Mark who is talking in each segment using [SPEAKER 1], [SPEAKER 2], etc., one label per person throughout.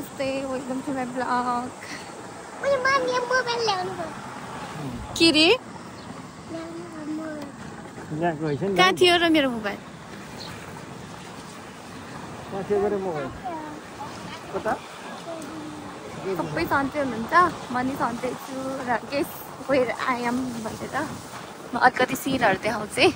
[SPEAKER 1] नमस्ते welcome to my blog के रे कहाँ थियो र मेरो मोबाइल सबै सन्चै हुनुहुन्छ म नि सन्चै छु र गेस वेयर आई एम भनेर म अलिकति सिनहरू देखाउँछु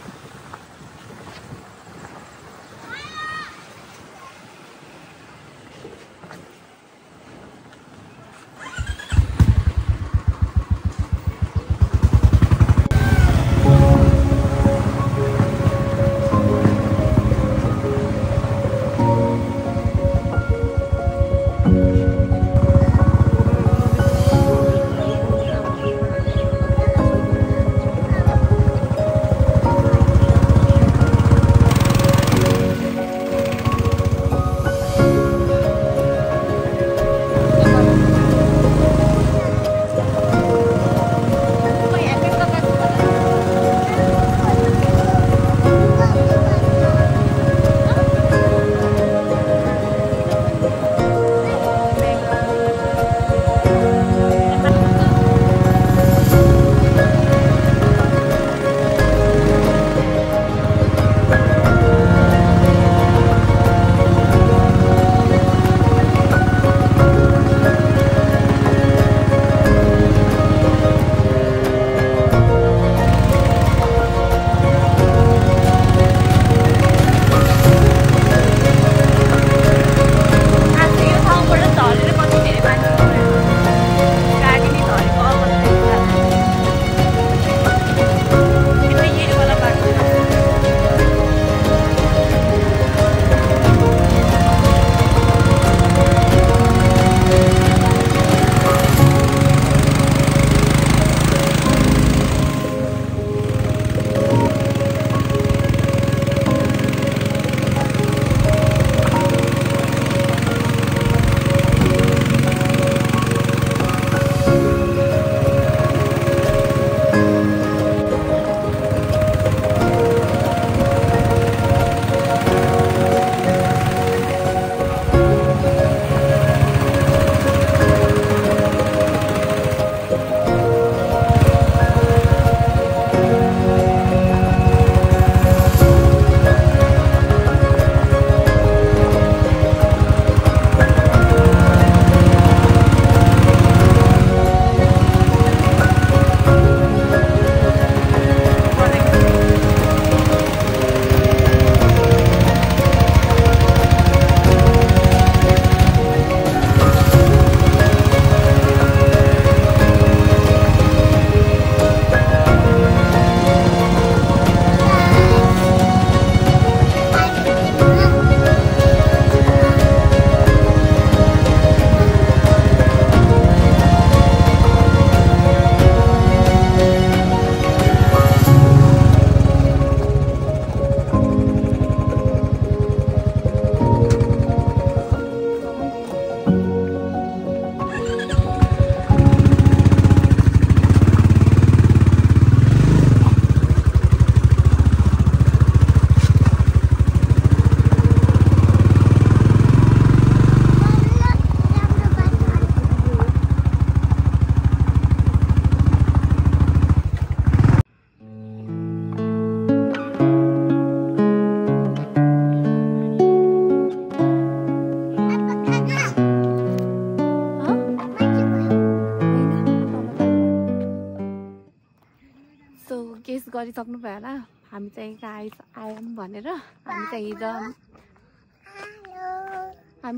[SPEAKER 1] गरिसक्नु भयो होला हामी चाहिँ गाइस आयौँ भनेर हामी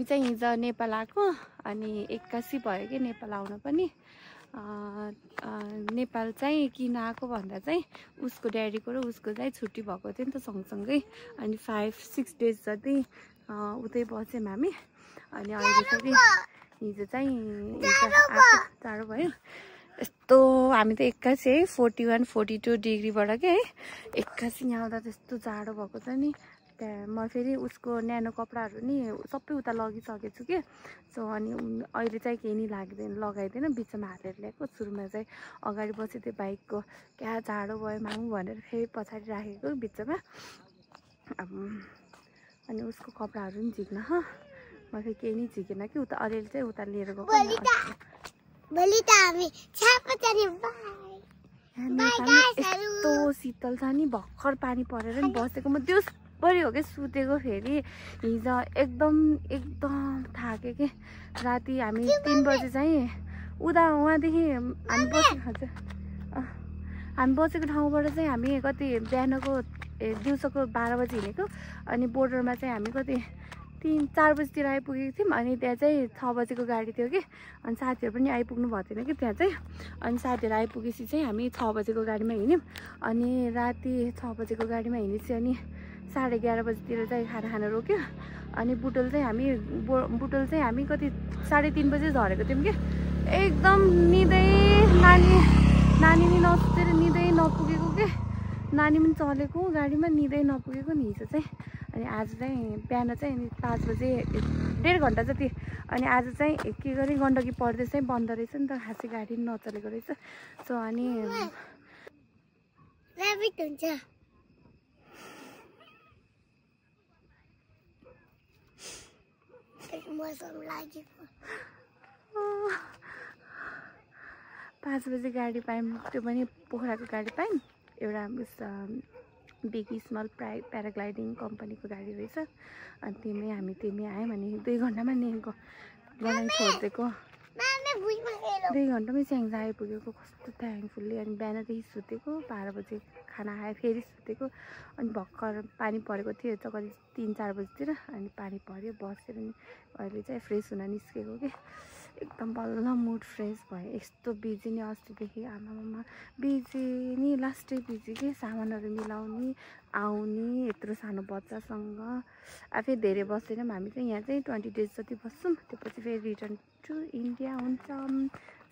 [SPEAKER 1] चाहिँ हिजो नेपाल आएको अनि 81 भयो कि नेपाल आउन पनि नेपाल चाहिँ किन आएको भन्दा चाहिँ उसको ड्याडीको र उसको चाहिँ छुट्टी भएको थियो नि त सँगसँगै अनि 5-6 डेज जति उतै बस्यौँ हामी अनि अहिले चाहिँ हिजो चाहिँ टाढो भयो यस्तो हामी त 81 41-42 डिग्रीबाट के है 81 यहाँ आउँदा त्यस्तो जाडो भएको छ नि त्यहाँ म फेरि उसको न्यानो कपडाहरू नि सबै उता लगिसकेको छु के सो अनि अहिले चाहिँ केही नि लगाइदिएन बिचमा हालेर ल्याएको सुरुमा चाहिँ अगाडि बसेँ त्यो बाइकको क्या जाडो भयो मामु भनेर फेरि पछाडि राखेको बिचमा अनि उसको कपडाहरू नि झिक्न म फेरि केही नै झिकेन कि उता अलिअलि चाहिँ उता लिएर गएको यस्तो शीतल छ नि भर्खर पानी परेर नि बसेको म दिउँसभरि हो कि सुतेको फेरि हिजो एकदम थाकेँ कि राति हामी 3 बजे चाहिँ वहाँदेखि हामी बसेको ठाउँबाट चाहिँ हामी कति बिहानको दिउँसोको 12 बजी हिँडेको अनि बोर्डरमा चाहिँ हामी कति 3-4 बजीतिर आइपुगेको थियौँ अनि त्यहाँ चाहिँ 6 बजेको गाडी थियो कि अनि साथीहरू पनि आइपुग्नु भएको थिएन कि त्यहाँ चाहिँ अनि साथीहरू आइपुगेपछि चाहिँ हामी 6 बजेको गाडीमा हिँड्यौँ अनि राति 6 बजेको गाडीमा हिँडेपछि अनि 11:30 बजीतिर चाहिँ खाना खान रोक्यो अनि बुटोल चाहिँ हामी कति 3:30 बजे झरेको थियौँ कि एकदम निदै नानी नि नसुतेर निदै नपुगेको के नानी पनि चलेको गाडीमा निदै नपुगेको नि हिजो चाहिँ अनि आज चाहिँ बिहान चाहिँ 5 बजे 1.5 घन्टा जति अनि आज चाहिँ के गरी गण्डकी पर्दैछ चाहिँ बन्द रहेछ नि त खासै गाडी पनि नचलेको रहेछ सो अनि हुन्छ मौसम लागेको 5 बजे गाडी पायौँ त्यो पनि पोखराको गाडी पायौँ एउटा बिग स्मल प्याराग्लाइडिङ कम्पनीको गाडी रहेछ अनि तिमी आयौँ अनि 2 घन्टामा नि बनाइ छोडिदिएको 2 घन्टामै स्याङ्जा आइपुगेको कस्तो थ्याङ्कफुल्ली अनि बिहानदेखि सुतेको 12 बजे खाना खाएँ फेरि सुतेको अनि भर्खर पानी परेको थियो कति 3-4 बजीतिर अनि पानी पऱ्यो बसेर नि अहिले चाहिँ फ्रेस हुन निस्केको कि एकदम बल्ल मुड फ्रेस भयो यस्तो बिजी नि अस्तिदेखि आमामा बिजी नि लास्टै बिजी कि सामानहरू मिलाउने आउने यत्रो सानो बच्चासँग आफै धेरै बस्दैनौँ हामी चाहिँ यहाँ चाहिँ 20 डेज जति बस्छौँ त्यसपछि फेरि रिटर्न टु इन्डिया हुन्छ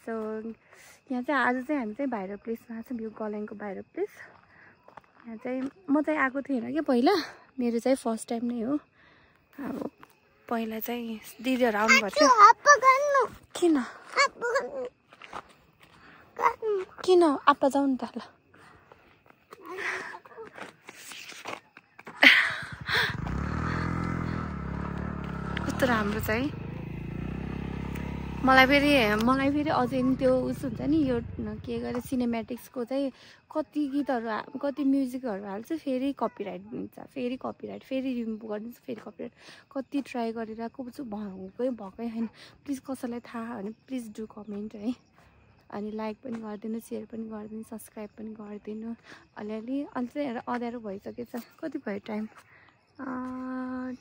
[SPEAKER 1] सो यहाँ चाहिँ आज चाहिँ हामी चाहिँ भाइरल प्लेसमा छौँ यो गल्याङको भाइरल प्लेस यहाँ चाहिँ म चाहिँ आएको थिएन कि पहिला मेरो चाहिँ फर्स्ट टाइम नै हो अब पहिला चाहिँ दिदीहरू आउनुभएको थियो किन आप्पा जाउँ नि त ल कस्तो राम्रो छ है मलाई फेरि अझै नि त्यो उस हुन्छ नि यो के गरे सिनेमेटिक्सको चाहिँ कति गीतहरू कति म्युजिकहरू हाल्छ फेरि कपिराइट दिन्छ फेरि रिमुभ गरिदिन्छ फेरि कपिराइट कति ट्राई गरेर छु भएकै छैन प्लिज कसैलाई थाहा भने प्लिज डु कमेन्ट है अनि लाइक पनि गरिदिनु सेयर पनि गरिदिनु सब्सक्राइब पनि गरिदिनु अलिअलि चाहिँ अँध्यारो भइसकेछ कति भयो टाइम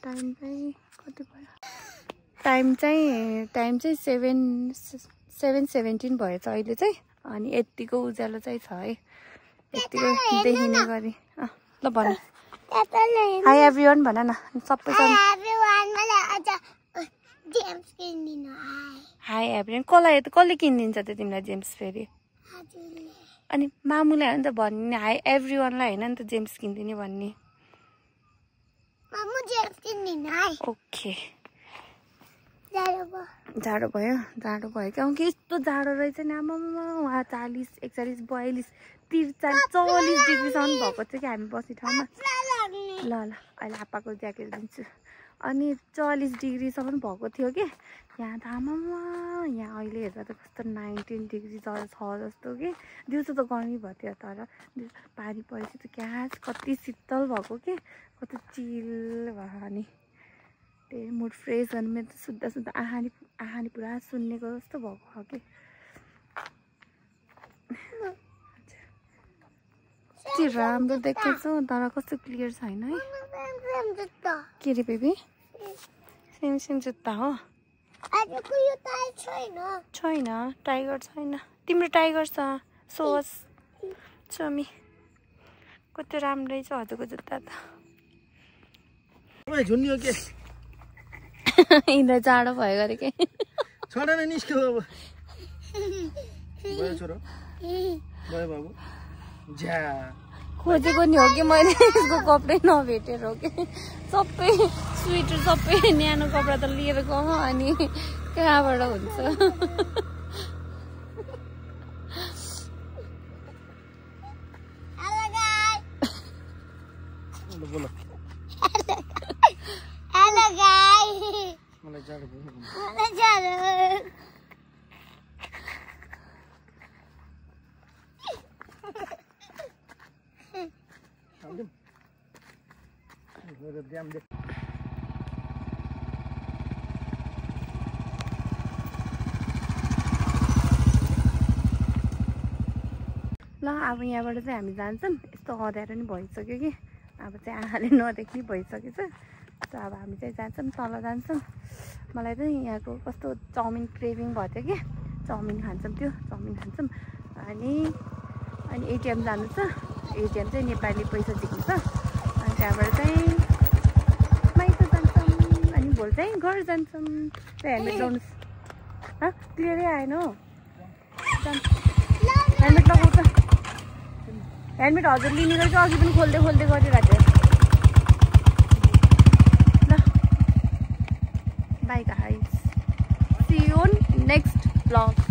[SPEAKER 1] चाहिँ कति भयो टाइम चाहिँ 7:17 भएछ अहिले चाहिँ अनि यतिको उज्यालो चाहिँ छ है यतिको देखिने गरी ल भन हाई एभ्रिवान भन न सबैजना हाई एभ्रिवान कसले किनिदिन्छ त तिमीलाई जेम्स फेरि अनि मामुलाई हो नि त भन्ने हाई एभ्रिवानलाई होइन नि त जेम्स किनिदिने भन्ने ओके जाडो भयो क्या कि यस्तो जाडो रहेछ नि आमामा वहाँ 40, 41, 42, 43, 44 डिग्रीसम्म भएको थियो कि हामी बस्ने ठाउँमा ल अहिले आप्पाको ज्याकेट दिन्छु अनि 40 डिग्रीसम्म भएको थियो कि यहाँ त आमामा यहाँ अहिले हेर्दा त कस्तो 19 डिग्री छ जस्तो कि दिउँसो त गर्मी भयो थियो तर पानी परेपछि त क्या कति शीतल भएको कि कति चिल भयो नि त्यही मुड फ्रेस गर्नु मेरो त सुत्दा आहानी पुरा सुन्नेको जस्तो भएको कि कति राम्रो देख्दैछ तर कस्तो क्लियर छैन है के रे बेबी सेम जुत्ता हो छैन टाइगर छैन तिम्रो टाइगर छ सोस चमी कति राम्रै छ हजुरको जुत्ता त हिँड्दा जाडो भयो गरे के खोजेको नि हो कि मैले यसको कपडै नभेटेर हो कि सबै स्वेटर सबै न्यानो कपडा त लिएर गयो अनि कहाँबाट हुन्छ मलाई ल अब यहाँबाट चाहिँ हामी जान्छौँ। यस्तो अँध्यारो नि भइसक्यो कि अब चाहिँ आँखाले नदेख्ने भइसकेछ। अब हामी चाहिँ जान्छौँ, तल जान्छौँ। मलाई चाहिँ यहाँको कस्तो चाउमिन क्रेभिङ भएको थियो कि चाउमिन खान्छौँ, त्यो चाउमिन खान्छौँ। अनि एटिएम जानु छ। एटिएम चाहिँ नेपाली पैसा झिक्नु छ। अनि त्यहाँबाट चाहिँ माइत जान्छौँ। अनि भोलि चाहिँ घर जान्छौँ। त्यो हेलमेट लगाउनुहोस्। क्लियरै आएन हो। हेलमेट लगाउँछ। हेलमेट हजुर लिने गरेको अघि पनि खोल्दै गरिरहेको थियो। ल bye guys, see you on next vlog.